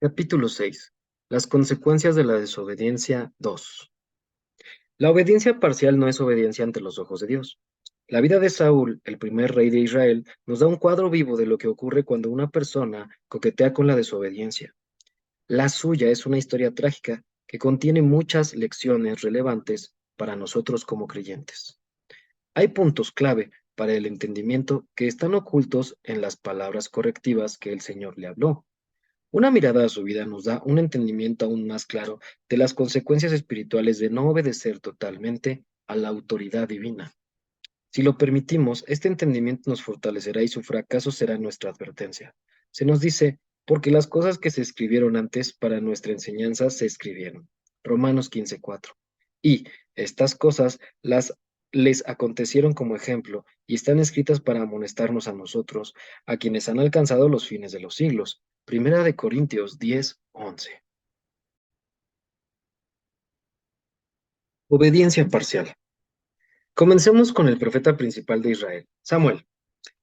Capítulo 6. Las consecuencias de la desobediencia 2. La obediencia parcial no es obediencia ante los ojos de Dios. La vida de Saúl, el primer rey de Israel, nos da un cuadro vivo de lo que ocurre cuando una persona coquetea con la desobediencia. La suya es una historia trágica que contiene muchas lecciones relevantes para nosotros como creyentes. Hay puntos clave para el entendimiento que están ocultos en las palabras correctivas que el Señor le habló. Una mirada a su vida nos da un entendimiento aún más claro de las consecuencias espirituales de no obedecer totalmente a la autoridad divina. Si lo permitimos, este entendimiento nos fortalecerá y su fracaso será nuestra advertencia. Se nos dice, porque las cosas que se escribieron antes para nuestra enseñanza se escribieron. Romanos 15:4. Y estas cosas les acontecieron como ejemplo y están escritas para amonestarnos a nosotros, a quienes han alcanzado los fines de los siglos. Primera de Corintios 10:11. Obediencia parcial. Comencemos con el profeta principal de Israel, Samuel,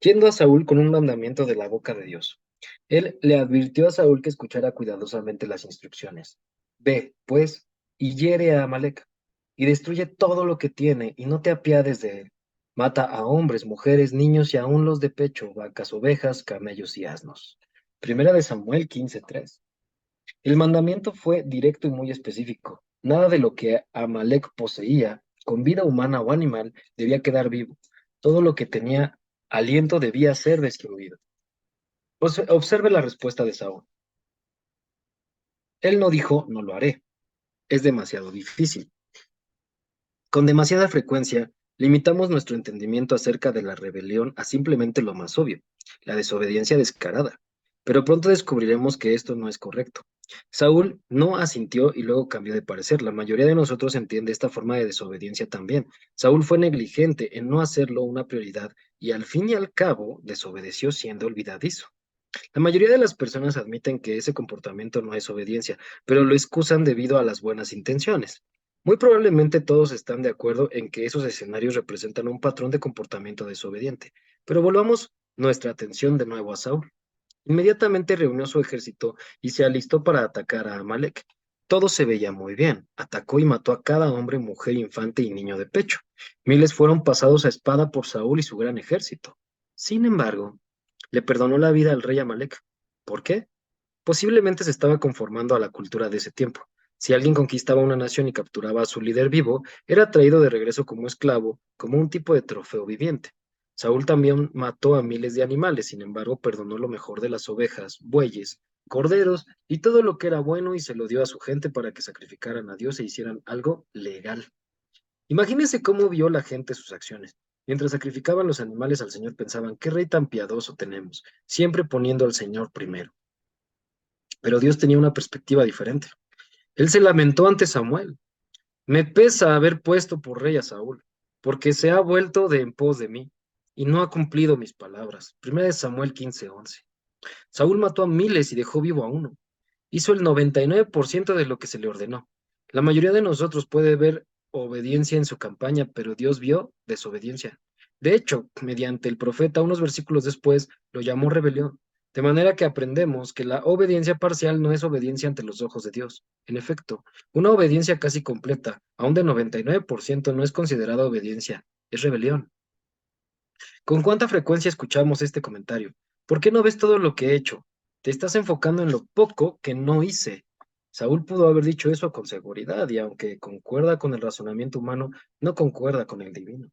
yendo a Saúl con un mandamiento de la boca de Dios. Él le advirtió a Saúl que escuchara cuidadosamente las instrucciones. Ve, pues, y hiere a Amalec, y destruye todo lo que tiene, y no te apiades de él. Mata a hombres, mujeres, niños y aun los de pecho, vacas, ovejas, camellos y asnos. Primera de Samuel 15:3. El mandamiento fue directo y muy específico. Nada de lo que Amalek poseía, con vida humana o animal, debía quedar vivo. Todo lo que tenía aliento debía ser destruido. Observe la respuesta de Saúl. Él no dijo, no lo haré. Es demasiado difícil. Con demasiada frecuencia, limitamos nuestro entendimiento acerca de la rebelión a simplemente lo más obvio, la desobediencia descarada. Pero pronto descubriremos que esto no es correcto. Saúl no asintió y luego cambió de parecer. La mayoría de nosotros entiende esta forma de desobediencia también. Saúl fue negligente en no hacerlo una prioridad y al fin y al cabo desobedeció siendo olvidadizo. La mayoría de las personas admiten que ese comportamiento no es obediencia, pero lo excusan debido a las buenas intenciones. Muy probablemente todos están de acuerdo en que esos escenarios representan un patrón de comportamiento desobediente, pero volvamos nuestra atención de nuevo a Saúl. Inmediatamente reunió su ejército y se alistó para atacar a Amalek. Todo se veía muy bien. Atacó y mató a cada hombre, mujer, infante y niño de pecho. Miles fueron pasados a espada por Saúl y su gran ejército. Sin embargo, le perdonó la vida al rey Amalek. ¿Por qué? Posiblemente se estaba conformando a la cultura de ese tiempo. Si alguien conquistaba una nación y capturaba a su líder vivo, era traído de regreso como esclavo, como un tipo de trofeo viviente. Saúl también mató a miles de animales, sin embargo, perdonó lo mejor de las ovejas, bueyes, corderos y todo lo que era bueno y se lo dio a su gente para que sacrificaran a Dios e hicieran algo legal. Imagínense cómo vio la gente sus acciones. Mientras sacrificaban los animales al Señor pensaban, qué rey tan piadoso tenemos, siempre poniendo al Señor primero. Pero Dios tenía una perspectiva diferente. Él se lamentó ante Samuel. Me pesa haber puesto por rey a Saúl, porque se ha vuelto de en pos de mí y no ha cumplido mis palabras. Primera de Samuel 15:11. Saúl mató a miles y dejó vivo a uno. Hizo el 99% de lo que se le ordenó. La mayoría de nosotros puede ver obediencia en su campaña, pero Dios vio desobediencia. De hecho, mediante el profeta, unos versículos después, lo llamó rebelión. De manera que aprendemos que la obediencia parcial no es obediencia ante los ojos de Dios. En efecto, una obediencia casi completa, aún de 99%, no es considerada obediencia, es rebelión. ¿Con cuánta frecuencia escuchamos este comentario? ¿Por qué no ves todo lo que he hecho? Te estás enfocando en lo poco que no hice. Saúl pudo haber dicho eso con seguridad y aunque concuerda con el razonamiento humano, no concuerda con el divino.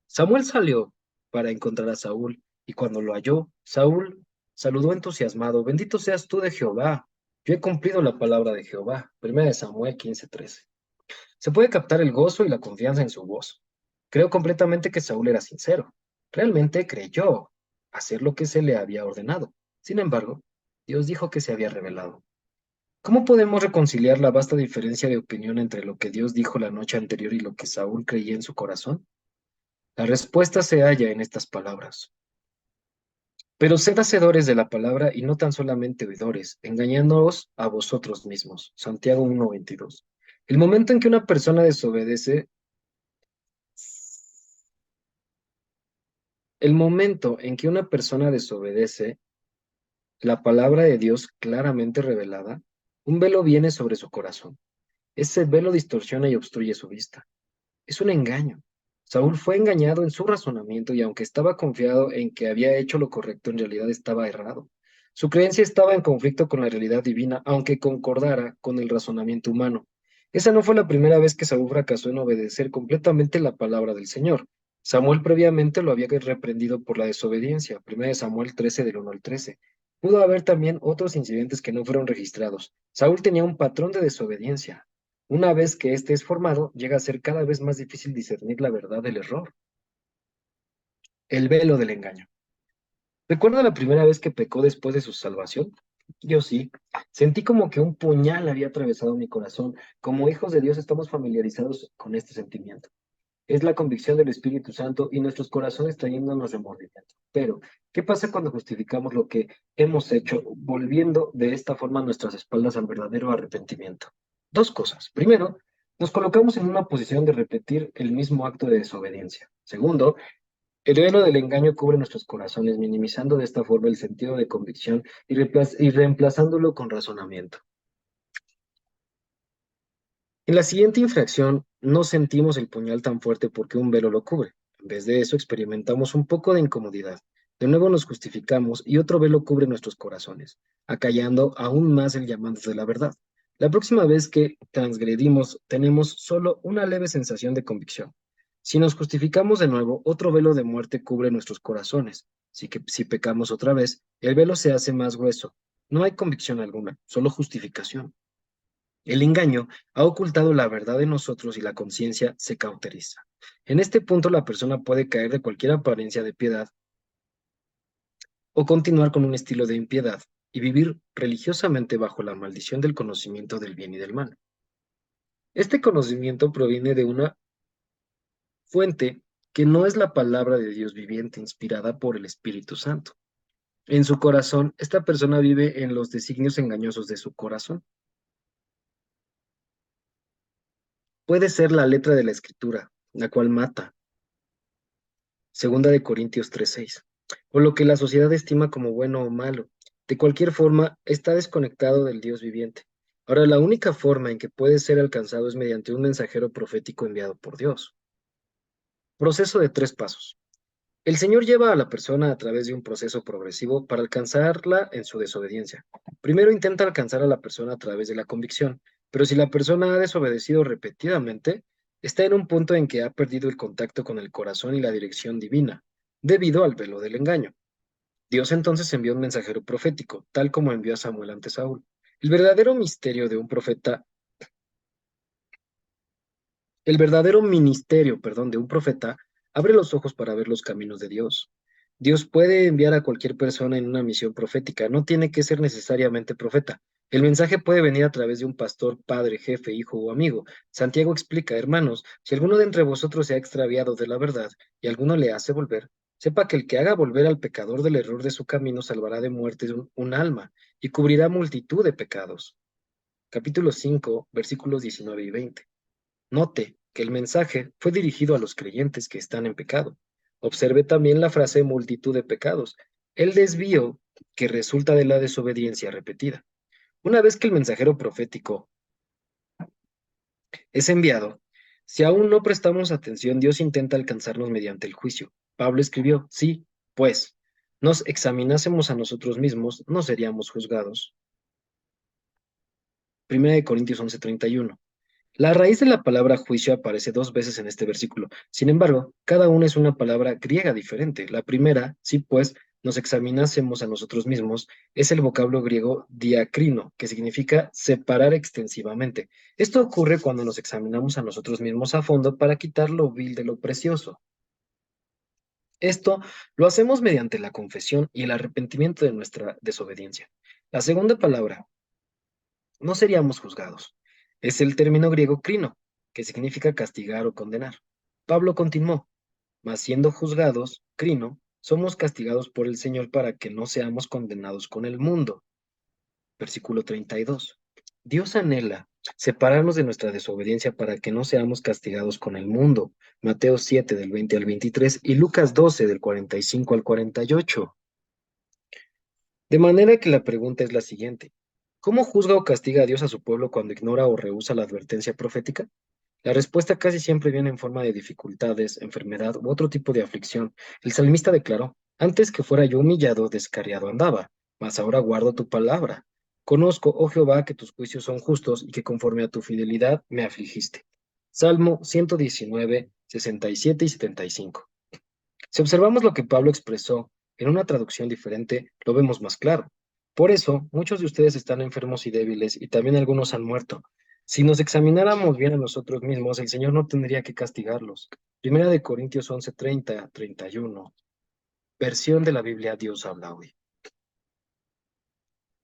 Samuel salió para encontrar a Saúl y cuando lo halló, Saúl saludó entusiasmado, bendito seas tú de Jehová. Yo he cumplido la palabra de Jehová. Primera de Samuel 15:13. Se puede captar el gozo y la confianza en su voz. Creo completamente que Saúl era sincero. Realmente creyó hacer lo que se le había ordenado. Sin embargo, Dios dijo que se había revelado. ¿Cómo podemos reconciliar la vasta diferencia de opinión entre lo que Dios dijo la noche anterior y lo que Saúl creía en su corazón? La respuesta se halla en estas palabras. Pero sed hacedores de la palabra y no tan solamente oidores, engañándoos a vosotros mismos. Santiago 1:22. El momento en que una persona desobedece El momento en que una persona desobedece la palabra de Dios claramente revelada, un velo viene sobre su corazón. Ese velo distorsiona y obstruye su vista. Es un engaño. Saúl fue engañado en su razonamiento y aunque estaba confiado en que había hecho lo correcto, en realidad estaba errado. Su creencia estaba en conflicto con la realidad divina, aunque concordara con el razonamiento humano. Esa no fue la primera vez que Saúl fracasó en obedecer completamente la palabra del Señor. Samuel previamente lo había reprendido por la desobediencia, 1 Samuel 13 del 1 al 13. Pudo haber también otros incidentes que no fueron registrados. Saúl tenía un patrón de desobediencia. Una vez que éste es formado, llega a ser cada vez más difícil discernir la verdad del error. El velo del engaño. ¿Recuerda la primera vez que pecó después de su salvación? Yo sí. Sentí como que un puñal había atravesado mi corazón. Como hijos de Dios estamos familiarizados con este sentimiento. Es la convicción del Espíritu Santo y nuestros corazones trayéndonos remordimiento. Pero, ¿qué pasa cuando justificamos lo que hemos hecho, volviendo de esta forma nuestras espaldas al verdadero arrepentimiento? Dos cosas. Primero, nos colocamos en una posición de repetir el mismo acto de desobediencia. Segundo, el velo del engaño cubre nuestros corazones, minimizando de esta forma el sentido de convicción y reemplazándolo con razonamiento. En la siguiente infracción, no sentimos el puñal tan fuerte porque un velo lo cubre. En vez de eso, experimentamos un poco de incomodidad. De nuevo nos justificamos y otro velo cubre nuestros corazones, acallando aún más el llamado de la verdad. La próxima vez que transgredimos, tenemos solo una leve sensación de convicción. Si nos justificamos de nuevo, otro velo de muerte cubre nuestros corazones. Así que si pecamos otra vez, el velo se hace más grueso. No hay convicción alguna, solo justificación. El engaño ha ocultado la verdad de nosotros y la conciencia se cauteriza. En este punto la persona puede caer de cualquier apariencia de piedad o continuar con un estilo de impiedad y vivir religiosamente bajo la maldición del conocimiento del bien y del mal. Este conocimiento proviene de una fuente que no es la palabra de Dios viviente inspirada por el Espíritu Santo. En su corazón, esta persona vive en los designios engañosos de su corazón. Puede ser la letra de la Escritura, la cual mata, Segunda de Corintios 3:6, o lo que la sociedad estima como bueno o malo. De cualquier forma, está desconectado del Dios viviente. Ahora, la única forma en que puede ser alcanzado es mediante un mensajero profético enviado por Dios. Proceso de 3 pasos. El Señor lleva a la persona a través de un proceso progresivo para alcanzarla en su desobediencia. Primero intenta alcanzar a la persona a través de la convicción, pero si la persona ha desobedecido repetidamente, está en un punto en que ha perdido el contacto con el corazón y la dirección divina, debido al velo del engaño. Dios entonces envió un mensajero profético, tal como envió a Samuel ante Saúl. El verdadero misterio de un profeta El verdadero ministerio, perdón, de un profeta abre los ojos para ver los caminos de Dios. Dios puede enviar a cualquier persona en una misión profética, no tiene que ser necesariamente profeta. El mensaje puede venir a través de un pastor, padre, jefe, hijo o amigo. Santiago explica, hermanos, si alguno de entre vosotros se ha extraviado de la verdad y alguno le hace volver, sepa que el que haga volver al pecador del error de su camino salvará de muerte un alma y cubrirá multitud de pecados. Capítulo 5, versículos 19 y 20. Note que el mensaje fue dirigido a los creyentes que están en pecado. Observe también la frase multitud de pecados, el desvío que resulta de la desobediencia repetida. Una vez que el mensajero profético es enviado, si aún no prestamos atención, Dios intenta alcanzarnos mediante el juicio. Pablo escribió, sí, pues, nos examinásemos a nosotros mismos, no seríamos juzgados. 1 Corintios 11:31. La raíz de la palabra juicio aparece 2 veces en este versículo. Sin embargo, cada una es una palabra griega diferente. La primera, si pues nos examinásemos a nosotros mismos, es el vocablo griego diacrino, que significa separar extensivamente. Esto ocurre cuando nos examinamos a nosotros mismos a fondo para quitar lo vil de lo precioso. Esto lo hacemos mediante la confesión y el arrepentimiento de nuestra desobediencia. La segunda palabra, no seríamos juzgados. Es el término griego crino, que significa castigar o condenar. Pablo continuó, mas siendo juzgados, crino, somos castigados por el Señor para que no seamos condenados con el mundo. Versículo 32. Dios anhela separarnos de nuestra desobediencia para que no seamos castigados con el mundo. Mateo 7 del 20 al 23 y Lucas 12 del 45 al 48. De manera que la pregunta es la siguiente. ¿Cómo juzga o castiga a Dios a su pueblo cuando ignora o rehúsa la advertencia profética? La respuesta casi siempre viene en forma de dificultades, enfermedad u otro tipo de aflicción. El salmista declaró, antes que fuera yo humillado, descarriado andaba, mas ahora guardo tu palabra. Conozco, oh Jehová, que tus juicios son justos y que conforme a tu fidelidad me afligiste. Salmo 119, 67 y 75. Si observamos lo que Pablo expresó en una traducción diferente, lo vemos más claro. Por eso, muchos de ustedes están enfermos y débiles, y también algunos han muerto. Si nos examináramos bien a nosotros mismos, el Señor no tendría que castigarlos. Primera de Corintios 11:30, 31. Versión de la Biblia Dios habla hoy.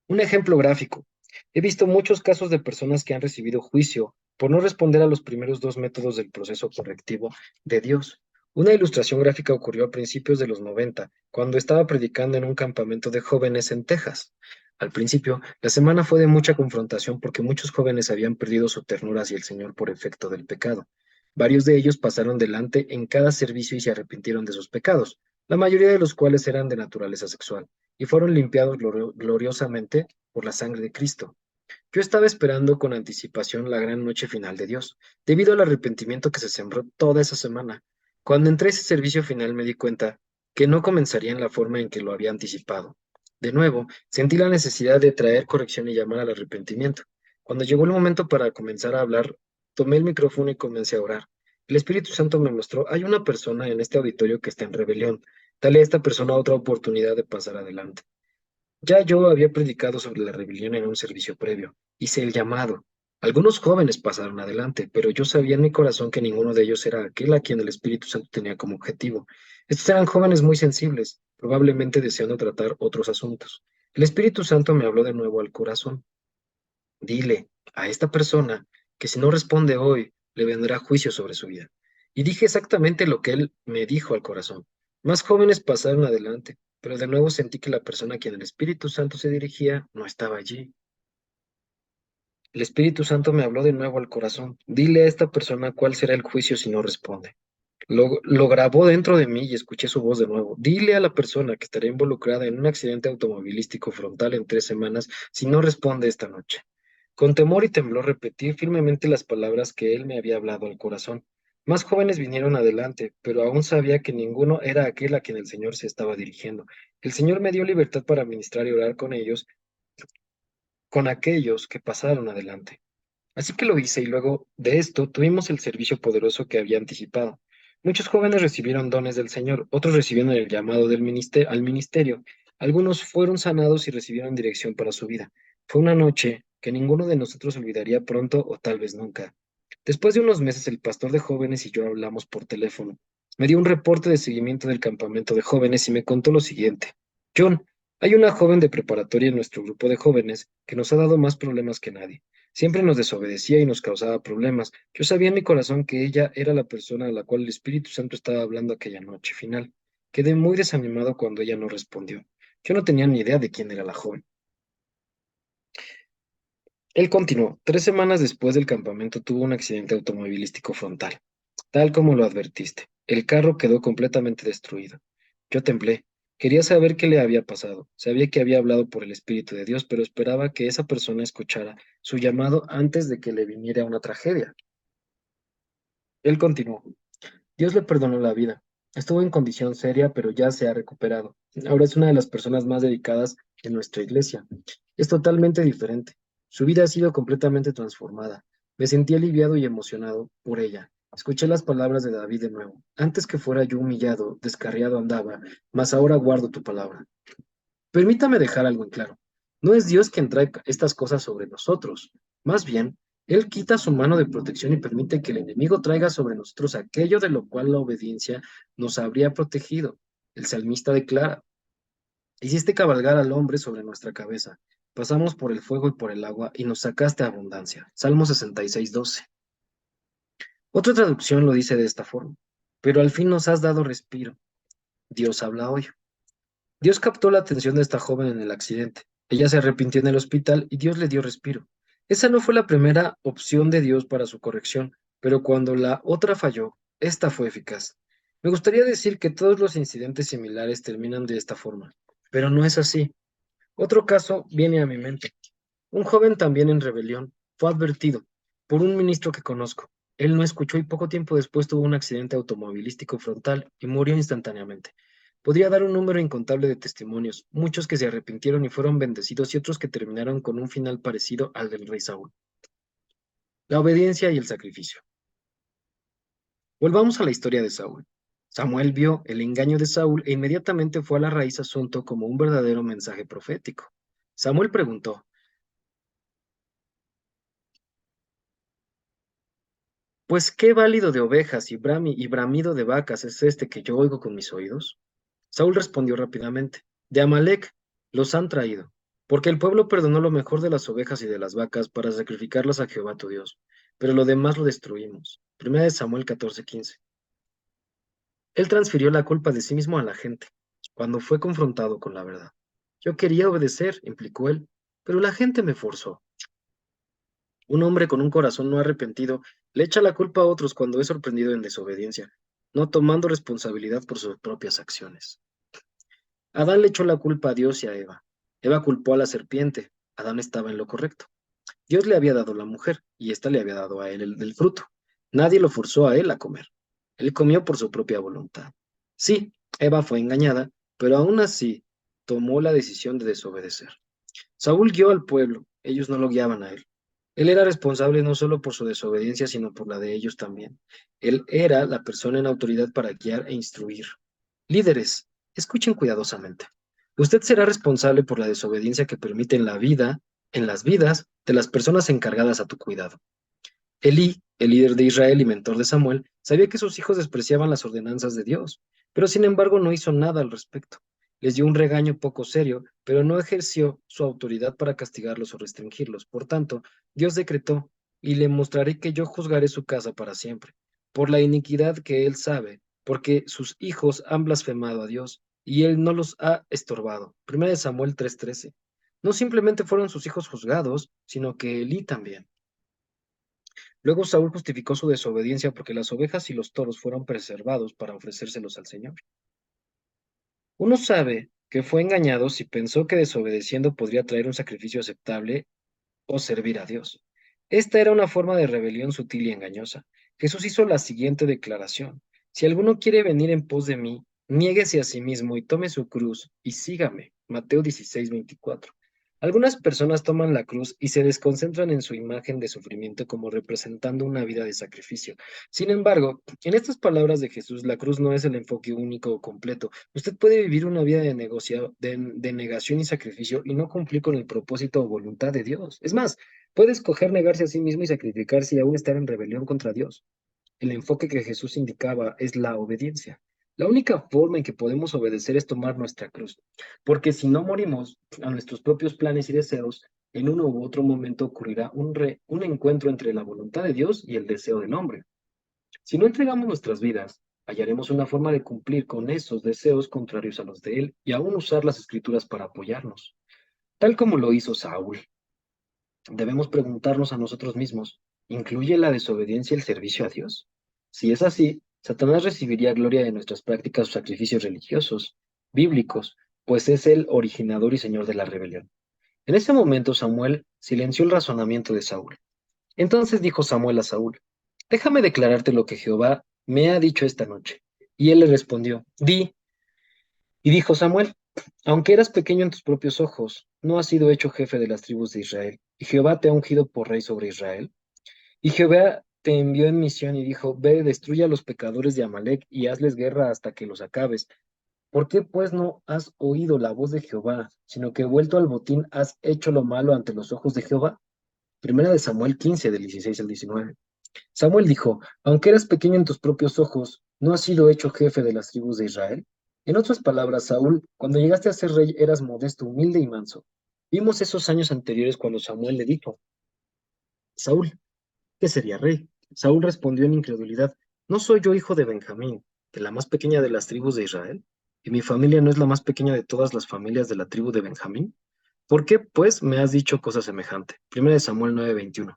Un ejemplo gráfico. He visto muchos casos de personas que han recibido juicio por no responder a los primeros dos métodos del proceso correctivo de Dios. Una ilustración gráfica ocurrió a principios de los 90, cuando estaba predicando en un campamento de jóvenes en Texas. Al principio, la semana fue de mucha confrontación porque muchos jóvenes habían perdido su ternura hacia el Señor por efecto del pecado. Varios de ellos pasaron delante en cada servicio y se arrepintieron de sus pecados, la mayoría de los cuales eran de naturaleza sexual y fueron limpiados gloriosamente por la sangre de Cristo. Yo estaba esperando con anticipación la gran noche final de Dios, debido al arrepentimiento que se sembró toda esa semana. Cuando entré a ese servicio final me di cuenta que no comenzaría en la forma en que lo había anticipado. De nuevo, sentí la necesidad de traer corrección y llamar al arrepentimiento. Cuando llegó el momento para comenzar a hablar, tomé el micrófono y comencé a orar. El Espíritu Santo me mostró, hay una persona en este auditorio que está en rebelión. Dale a esta persona otra oportunidad de pasar adelante. Ya yo había predicado sobre la rebelión en un servicio previo. Hice el llamado. Algunos jóvenes pasaron adelante, pero yo sabía en mi corazón que ninguno de ellos era aquel a quien el Espíritu Santo tenía como objetivo. Estos eran jóvenes muy sensibles, probablemente deseando tratar otros asuntos. El Espíritu Santo me habló de nuevo al corazón. Dile a esta persona que si no responde hoy, le vendrá juicio sobre su vida. Y dije exactamente lo que él me dijo al corazón. Más jóvenes pasaron adelante, pero de nuevo sentí que la persona a quien el Espíritu Santo se dirigía no estaba allí. El Espíritu Santo me habló de nuevo al corazón. Dile a esta persona cuál será el juicio si no responde. Lo grabó dentro de mí y escuché su voz de nuevo. Dile a la persona que estará involucrada en un accidente automovilístico frontal en 3 semanas si no responde esta noche. Con temor y temblor repetí firmemente las palabras que él me había hablado al corazón. Más jóvenes vinieron adelante, pero aún sabía que ninguno era aquel a quien el Señor se estaba dirigiendo. El Señor me dio libertad para ministrar y orar con ellos, con aquellos que pasaron adelante. Así que lo hice y luego de esto tuvimos el servicio poderoso que había anticipado. Muchos jóvenes recibieron dones del Señor, otros recibieron el llamado al ministerio, algunos fueron sanados y recibieron dirección para su vida. Fue una noche que ninguno de nosotros olvidaría pronto o tal vez nunca. Después de unos meses, el pastor de jóvenes y yo hablamos por teléfono. Me dio un reporte de seguimiento del campamento de jóvenes y me contó lo siguiente. John, hay una joven de preparatoria en nuestro grupo de jóvenes que nos ha dado más problemas que nadie. Siempre nos desobedecía y nos causaba problemas. Yo sabía en mi corazón que ella era la persona a la cual el Espíritu Santo estaba hablando aquella noche final. Quedé muy desanimado cuando ella no respondió. Yo no tenía ni idea de quién era la joven. Él continuó. 3 semanas después del campamento tuvo un accidente automovilístico frontal, tal como lo advertiste. El carro quedó completamente destruido. Yo temblé. Quería saber qué le había pasado. Sabía que había hablado por el Espíritu de Dios, pero esperaba que esa persona escuchara su llamado antes de que le viniera una tragedia. Él continuó. Dios le perdonó la vida. Estuvo en condición seria, pero ya se ha recuperado. Ahora es una de las personas más dedicadas en nuestra iglesia. Es totalmente diferente. Su vida ha sido completamente transformada. Me sentí aliviado y emocionado por ella. Escuché las palabras de David de nuevo. Antes que fuera yo humillado, descarriado andaba, mas ahora guardo tu palabra. Permítame dejar algo en claro. No es Dios quien trae estas cosas sobre nosotros. Más bien, Él quita su mano de protección y permite que el enemigo traiga sobre nosotros aquello de lo cual la obediencia nos habría protegido. El salmista declara, hiciste cabalgar al hombre sobre nuestra cabeza. Pasamos por el fuego y por el agua y nos sacaste abundancia. Salmo 66:12. Otra traducción lo dice de esta forma. Pero al fin nos has dado respiro. Dios habla hoy. Dios captó la atención de esta joven en el accidente. Ella se arrepintió en el hospital y Dios le dio respiro. Esa no fue la primera opción de Dios para su corrección, pero cuando la otra falló, esta fue eficaz. Me gustaría decir que todos los incidentes similares terminan de esta forma, pero no es así. Otro caso viene a mi mente. Un joven también en rebelión fue advertido por un ministro que conozco. Él no escuchó y poco tiempo después tuvo un accidente automovilístico frontal y murió instantáneamente. Podría dar un número incontable de testimonios, muchos que se arrepintieron y fueron bendecidos y otros que terminaron con un final parecido al del rey Saúl. La obediencia y el sacrificio. Volvamos a la historia de Saúl. Samuel vio el engaño de Saúl e inmediatamente fue a la raíz asunto como un verdadero mensaje profético. Samuel preguntó, pues qué válido de ovejas y bramido de vacas es este que yo oigo con mis oídos. Saúl respondió rápidamente, de Amalec los han traído, porque el pueblo perdonó lo mejor de las ovejas y de las vacas para sacrificarlas a Jehová tu Dios, pero lo demás lo destruimos. Primera de Samuel 14:15. Él transfirió la culpa de sí mismo a la gente, cuando fue confrontado con la verdad. Yo quería obedecer, implicó él, pero la gente me forzó. Un hombre con un corazón no arrepentido le echa la culpa a otros cuando es sorprendido en desobediencia, no tomando responsabilidad por sus propias acciones. Adán le echó la culpa a Dios y a Eva. Eva culpó a la serpiente. Adán estaba en lo correcto. Dios le había dado la mujer y ésta le había dado a él el del fruto. Nadie lo forzó a él a comer. Él comió por su propia voluntad. Sí, Eva fue engañada, pero aún así tomó la decisión de desobedecer. Saúl guió al pueblo, ellos no lo guiaban a él. Él era responsable no solo por su desobediencia, sino por la de ellos también. Él era la persona en autoridad para guiar e instruir. Líderes, escuchen cuidadosamente. Usted será responsable por la desobediencia que permite en las vidas de las personas encargadas a tu cuidado. Elí, el líder de Israel y mentor de Samuel, sabía que sus hijos despreciaban las ordenanzas de Dios, pero sin embargo no hizo nada al respecto. Les dio un regaño poco serio, pero no ejerció su autoridad para castigarlos o restringirlos. Por tanto, Dios decretó, y le mostraré que yo juzgaré su casa para siempre, por la iniquidad que él sabe, porque sus hijos han blasfemado a Dios, y él no los ha estorbado. Primera de Samuel 3:13. No simplemente fueron sus hijos juzgados, sino que Elí también. Luego Saúl justificó su desobediencia porque las ovejas y los toros fueron preservados para ofrecérselos al Señor. Uno sabe que fue engañado si pensó que desobedeciendo podría traer un sacrificio aceptable o servir a Dios. Esta era una forma de rebelión sutil y engañosa. Jesús hizo la siguiente declaración: si alguno quiere venir en pos de mí, niéguese a sí mismo y tome su cruz y sígame. Mateo 16:24. Algunas personas toman la cruz y se desconcentran en su imagen de sufrimiento como representando una vida de sacrificio. Sin embargo, en estas palabras de Jesús, la cruz no es el enfoque único o completo. Usted puede vivir una vida de negación y sacrificio y no cumplir con el propósito o voluntad de Dios. Es más, puede escoger negarse a sí mismo y sacrificarse y aún estar en rebelión contra Dios. El enfoque que Jesús indicaba es la obediencia. La única forma en que podemos obedecer es tomar nuestra cruz, porque si no morimos a nuestros propios planes y deseos, en uno u otro momento ocurrirá un encuentro entre la voluntad de Dios y el deseo del hombre. Si no entregamos nuestras vidas, hallaremos una forma de cumplir con esos deseos contrarios a los de Él y aún usar las escrituras para apoyarnos, tal como lo hizo Saúl. Debemos preguntarnos a nosotros mismos, ¿incluye la desobediencia el servicio a Dios? Si es así, Satanás recibiría gloria de nuestras prácticas o sacrificios religiosos, bíblicos, pues es el originador y señor de la rebelión. En ese momento Samuel silenció el razonamiento de Saúl. Entonces dijo Samuel a Saúl: déjame declararte lo que Jehová me ha dicho esta noche. Y él le respondió: di. Y dijo Samuel: aunque eras pequeño en tus propios ojos, no has sido hecho jefe de las tribus de Israel, y Jehová te ha ungido por rey sobre Israel. Y Jehová te envió en misión y dijo: ve, destruye a los pecadores de Amalec y hazles guerra hasta que los acabes. ¿Por qué pues no has oído la voz de Jehová, sino que vuelto al botín has hecho lo malo ante los ojos de Jehová? Primera de Samuel 15, del 16 al 19. Samuel dijo: aunque eras pequeño en tus propios ojos, ¿no has sido hecho jefe de las tribus de Israel? En otras palabras, Saúl, cuando llegaste a ser rey eras modesto, humilde y manso. Vimos esos años anteriores cuando Samuel le dijo: Saúl, ¿qué sería rey? Saúl respondió en incredulidad: ¿no soy yo hijo de Benjamín, de la más pequeña de las tribus de Israel? ¿Y mi familia no es la más pequeña de todas las familias de la tribu de Benjamín? ¿Por qué, pues, me has dicho cosa semejante? Primera de Samuel 9:21.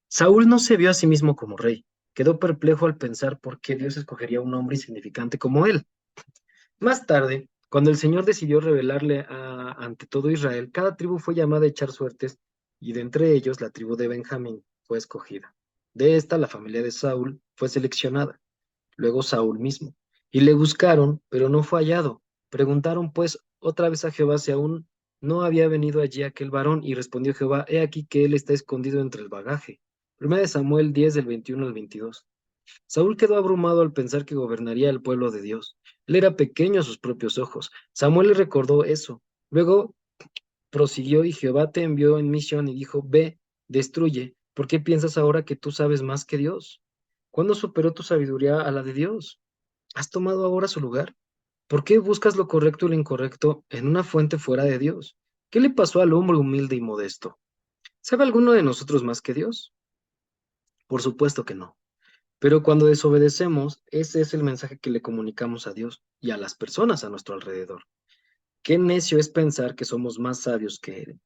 Saúl no se vio a sí mismo como rey. Quedó perplejo al pensar por qué Dios escogería a un hombre insignificante como él. Más tarde, Cuando el Señor decidió revelarle ante todo Israel, cada tribu fue llamada a echar suertes, y de entre ellos la tribu de Benjamín fue escogida. De esta, la familia de Saúl fue seleccionada, luego Saúl mismo. Y le buscaron, pero no fue hallado. Preguntaron pues otra vez a Jehová si aún no había venido allí aquel varón, y respondió Jehová, he aquí que él está escondido entre el bagaje. Primera de Samuel 10 del 21 al 22. Saúl quedó abrumado al pensar que gobernaría el pueblo de Dios. Él era pequeño a sus propios ojos. Samuel le recordó eso. Luego prosiguió y Jehová te envió en misión y dijo, ve, destruye. ¿Por qué piensas ahora que tú sabes más que Dios? ¿Cuándo superó tu sabiduría a la de Dios? ¿Has tomado ahora su lugar? ¿Por qué buscas lo correcto y lo incorrecto en una fuente fuera de Dios? ¿Qué le pasó al hombre humilde y modesto? ¿Sabe alguno de nosotros más que Dios? Por supuesto que no. Pero cuando desobedecemos, ese es el mensaje que le comunicamos a Dios y a las personas a nuestro alrededor. Qué necio es pensar que somos más sabios que Él,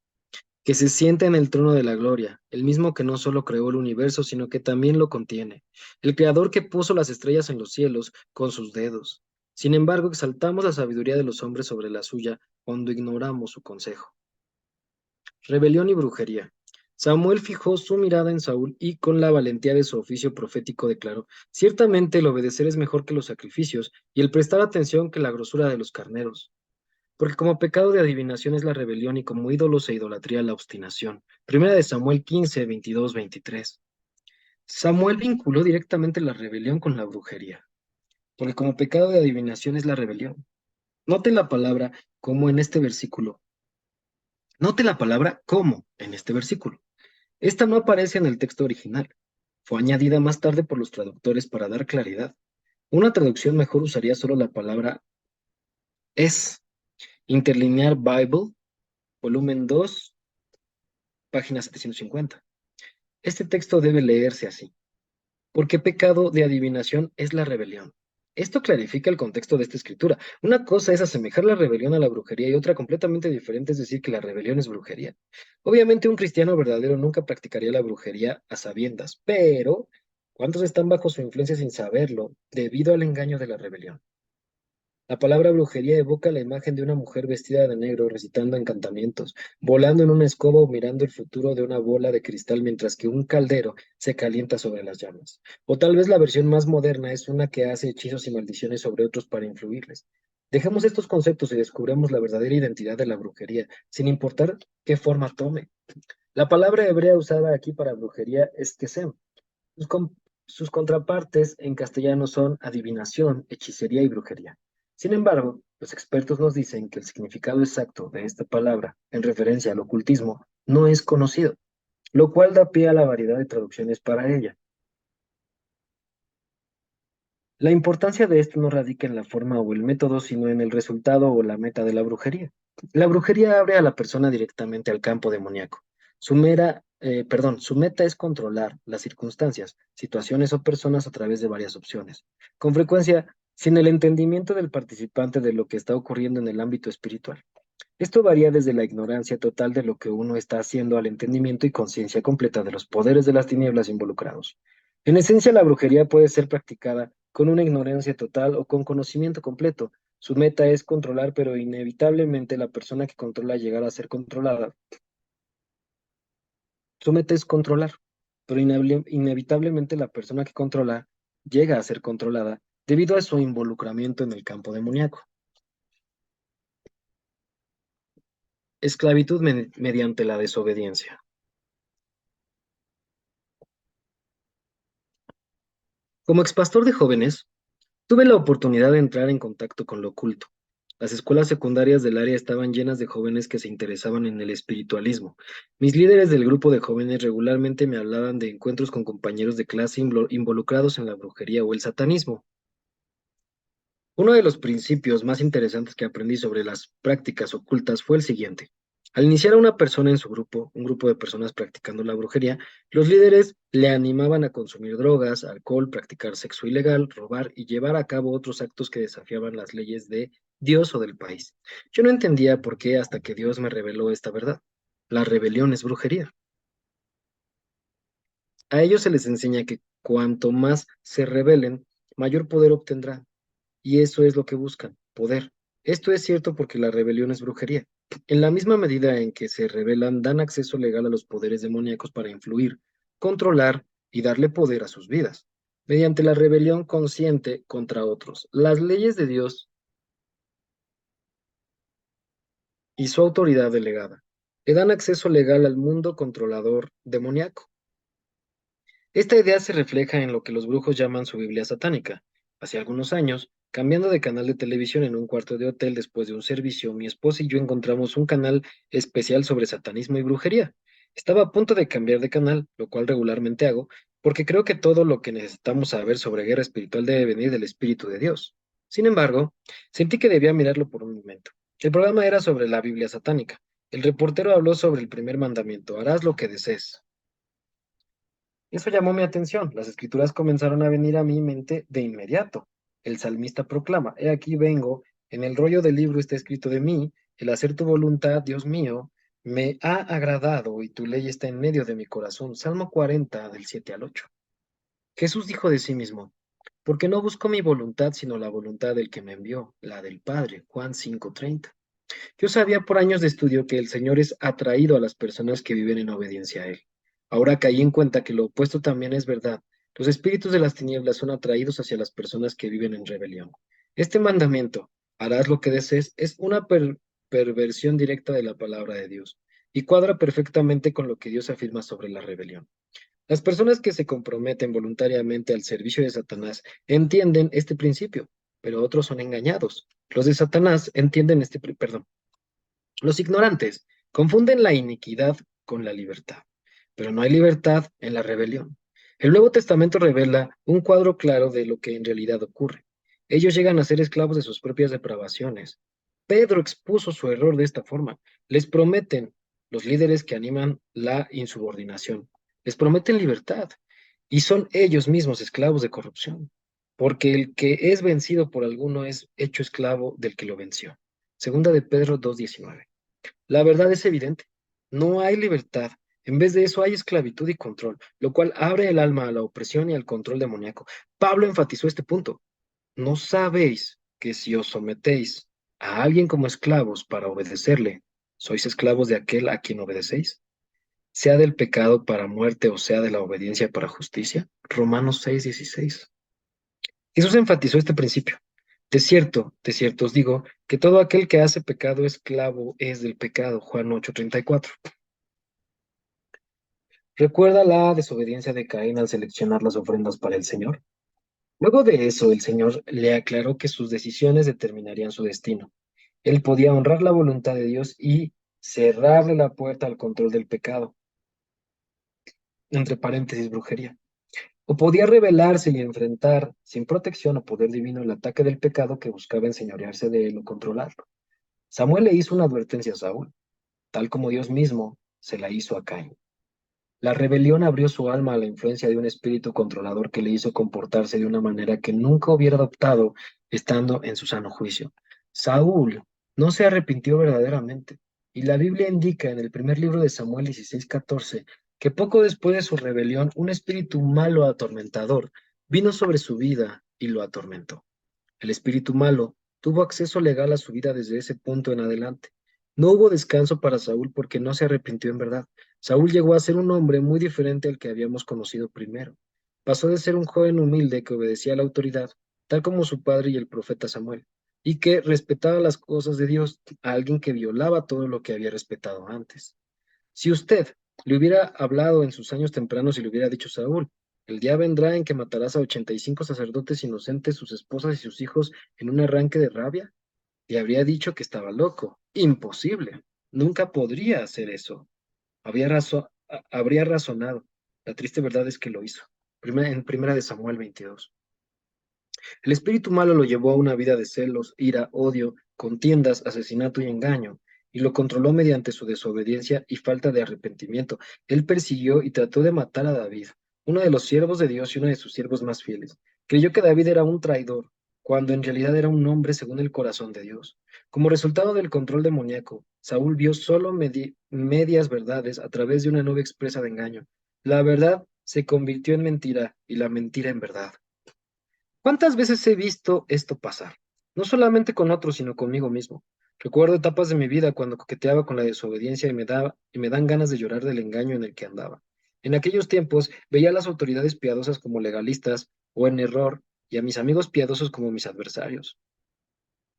que se sienta en el trono de la gloria, el mismo que no solo creó el universo, sino que también lo contiene, el creador que puso las estrellas en los cielos con sus dedos. Sin embargo, exaltamos la sabiduría de los hombres sobre la suya cuando ignoramos su consejo. Rebelión y brujería. Samuel fijó su mirada en Saúl y con la valentía de su oficio profético declaró, ciertamente el obedecer es mejor que los sacrificios y el prestar atención que la grosura de los carneros, porque como pecado de adivinación es la rebelión y como ídolos e idolatría la obstinación. Primera de Samuel 15, 22, 23. Samuel vinculó directamente la rebelión con la brujería, porque como pecado de adivinación es la rebelión. Note la palabra como en este versículo. Note la palabra como en este versículo. Esta no aparece en el texto original. Fue añadida más tarde por los traductores para dar claridad. Una traducción mejor usaría solo la palabra es. Interlinear Bible, volumen 2, página 750. Este texto debe leerse así. Porque pecado de adivinación es la rebelión. Esto clarifica el contexto de esta escritura. Una cosa es asemejar la rebelión a la brujería y otra completamente diferente es decir que la rebelión es brujería. Obviamente un cristiano verdadero nunca practicaría la brujería a sabiendas, pero ¿cuántos están bajo su influencia sin saberlo debido al engaño de la rebelión? La palabra brujería evoca la imagen de una mujer vestida de negro recitando encantamientos, volando en una escoba o mirando el futuro de una bola de cristal mientras que un caldero se calienta sobre las llamas. O tal vez la versión más moderna es una que hace hechizos y maldiciones sobre otros para influirles. Dejemos estos conceptos y descubramos la verdadera identidad de la brujería, sin importar qué forma tome. La palabra hebrea usada aquí para brujería es kesem. Sus, con- Sus contrapartes en castellano son adivinación, hechicería y brujería. Sin embargo, los expertos nos dicen que el significado exacto de esta palabra, en referencia al ocultismo, no es conocido, lo cual da pie a la variedad de traducciones para ella. La importancia de esto no radica en la forma o el método, sino en el resultado o la meta de la brujería. La brujería abre a la persona directamente al campo demoníaco. Su meta es controlar las circunstancias, situaciones o personas a través de varias opciones. Con frecuencia, sin el entendimiento del participante de lo que está ocurriendo en el ámbito espiritual. Esto varía desde la ignorancia total de lo que uno está haciendo al entendimiento y conciencia completa de los poderes de las tinieblas involucrados. En esencia, la brujería puede ser practicada con una ignorancia total o con conocimiento completo. Su meta es controlar, pero inevitablemente la persona que controla llegará a ser controlada. Su meta es controlar, pero inevitablemente la persona que controla llega a ser controlada debido a su involucramiento en el campo demoníaco. Esclavitud mediante la desobediencia. Como expastor de jóvenes, tuve la oportunidad de entrar en contacto con lo oculto. Las escuelas secundarias del área estaban llenas de jóvenes que se interesaban en el espiritualismo. Mis líderes del grupo de jóvenes regularmente me hablaban de encuentros con compañeros de clase involucrados en la brujería o el satanismo. Uno de los principios más interesantes que aprendí sobre las prácticas ocultas fue el siguiente. Al iniciar a una persona en su grupo, un grupo de personas practicando la brujería, los líderes le animaban a consumir drogas, alcohol, practicar sexo ilegal, robar y llevar a cabo otros actos que desafiaban las leyes de Dios o del país. Yo no entendía por qué hasta que Dios me reveló esta verdad. La rebelión es brujería. A ellos se les enseña que cuanto más se rebelen, mayor poder obtendrán. Y eso es lo que buscan, poder. Esto es cierto porque la rebelión es brujería. En la misma medida en que se rebelan, dan acceso legal a los poderes demoníacos para influir, controlar y darle poder a sus vidas, mediante la rebelión consciente contra otros. Las leyes de Dios y su autoridad delegada le dan acceso legal al mundo controlador demoníaco. Esta idea se refleja en lo que los brujos llaman su Biblia satánica. Hace algunos años, cambiando de canal de televisión en un cuarto de hotel después de un servicio, mi esposa y yo encontramos un canal especial sobre satanismo y brujería. Estaba a punto de cambiar de canal, lo cual regularmente hago, porque creo que todo lo que necesitamos saber sobre guerra espiritual debe venir del Espíritu de Dios. Sin embargo, sentí que debía mirarlo por un momento. El programa era sobre la Biblia satánica. El reportero habló sobre el primer mandamiento: harás lo que desees. Eso llamó mi atención. Las escrituras comenzaron a venir a mi mente de inmediato. El salmista proclama: He aquí vengo, en el rollo del libro está escrito de mí, el hacer tu voluntad, Dios mío, me ha agradado y tu ley está en medio de mi corazón. Salmo 40, del 7 al 8. Jesús dijo de sí mismo: Porque no busco mi voluntad, sino la voluntad del que me envió, la del Padre. Juan 5:30. Yo sabía por años de estudio que el Señor es atraído a las personas que viven en obediencia a Él. Ahora caí en cuenta que lo opuesto también es verdad. Los espíritus de las tinieblas son atraídos hacia las personas que viven en rebelión. Este mandamiento, harás lo que desees, es una perversión directa de la palabra de Dios y cuadra perfectamente con lo que Dios afirma sobre la rebelión. Las personas que se comprometen voluntariamente al servicio de Satanás entienden este principio, pero otros son engañados. Los de Satanás entienden perdón, los ignorantes confunden la iniquidad con la libertad, pero no hay libertad en la rebelión. El Nuevo Testamento revela un cuadro claro de lo que en realidad ocurre. Ellos llegan a ser esclavos de sus propias depravaciones. Pedro expuso su error de esta forma. Les prometen los líderes que animan la insubordinación. Les prometen libertad y son ellos mismos esclavos de corrupción, porque el que es vencido por alguno es hecho esclavo del que lo venció. Segunda de Pedro 2:19. La verdad es evidente. No hay libertad. En vez de eso hay esclavitud y control, lo cual abre el alma a la opresión y al control demoníaco. Pablo enfatizó este punto. ¿No sabéis que si os sometéis a alguien como esclavos para obedecerle, sois esclavos de aquel a quien obedecéis? Sea del pecado para muerte o sea de la obediencia para justicia. Romanos 6:16. Jesús enfatizó este principio. De cierto os digo, que todo aquel que hace pecado esclavo es del pecado. Juan 8:34. ¿Recuerda la desobediencia de Caín al seleccionar las ofrendas para el Señor? Luego de eso, el Señor le aclaró que sus decisiones determinarían su destino. Él podía honrar la voluntad de Dios y cerrarle la puerta al control del pecado, entre paréntesis, brujería. O podía rebelarse y enfrentar sin protección o poder divino el ataque del pecado que buscaba enseñorearse de él o controlarlo. Samuel le hizo una advertencia a Saúl, tal como Dios mismo se la hizo a Caín. La rebelión abrió su alma a la influencia de un espíritu controlador que le hizo comportarse de una manera que nunca hubiera adoptado estando en su sano juicio. Saúl no se arrepintió verdaderamente, y la Biblia indica en el primer libro de Samuel 16:14 que poco después de su rebelión un espíritu malo atormentador vino sobre su vida y lo atormentó. El espíritu malo tuvo acceso legal a su vida desde ese punto en adelante. No hubo descanso para Saúl porque no se arrepintió en verdad. Saúl llegó a ser un hombre muy diferente al que habíamos conocido primero. Pasó de ser un joven humilde que obedecía a la autoridad, tal como su padre y el profeta Samuel, y que respetaba las cosas de Dios, a alguien que violaba todo lo que había respetado antes. Si usted le hubiera hablado en sus años tempranos y le hubiera dicho: Saúl, el día vendrá en que matarás a 85 sacerdotes inocentes, sus esposas y sus hijos en un arranque de rabia, le habría dicho que estaba loco. Imposible. Nunca podría hacer eso. Habría razonado. La triste verdad es que lo hizo. En primera de Samuel 22. El espíritu malo lo llevó a una vida de celos, ira, odio, contiendas, asesinato y engaño, y lo controló mediante su desobediencia y falta de arrepentimiento. Él persiguió y trató de matar a David, uno de los siervos de Dios y uno de sus siervos más fieles. Creyó que David era un traidor, cuando en realidad era un hombre según el corazón de Dios. Como resultado del control demoníaco, Saúl vio solo medias verdades a través de una nube expresa de engaño. La verdad se convirtió en mentira y la mentira en verdad. ¿Cuántas veces he visto esto pasar? no solamente con otros, sino conmigo mismo. Recuerdo etapas de mi vida cuando coqueteaba con la desobediencia y me dan ganas de llorar del engaño en el que andaba. En aquellos tiempos veía a las autoridades piadosas como legalistas o en error y a mis amigos piadosos como mis adversarios.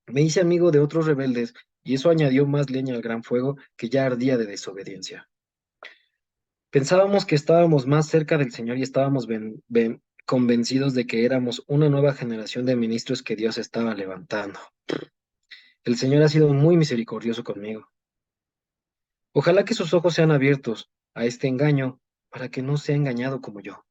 Me hice amigo de otros rebeldes y eso añadió más leña al gran fuego que ya ardía de desobediencia. Pensábamos que estábamos más cerca del Señor y estábamos convencidos de que éramos una nueva generación de ministros que Dios estaba levantando. El Señor ha sido muy misericordioso conmigo. Ojalá que sus ojos sean abiertos a este engaño para que no sea engañado como yo.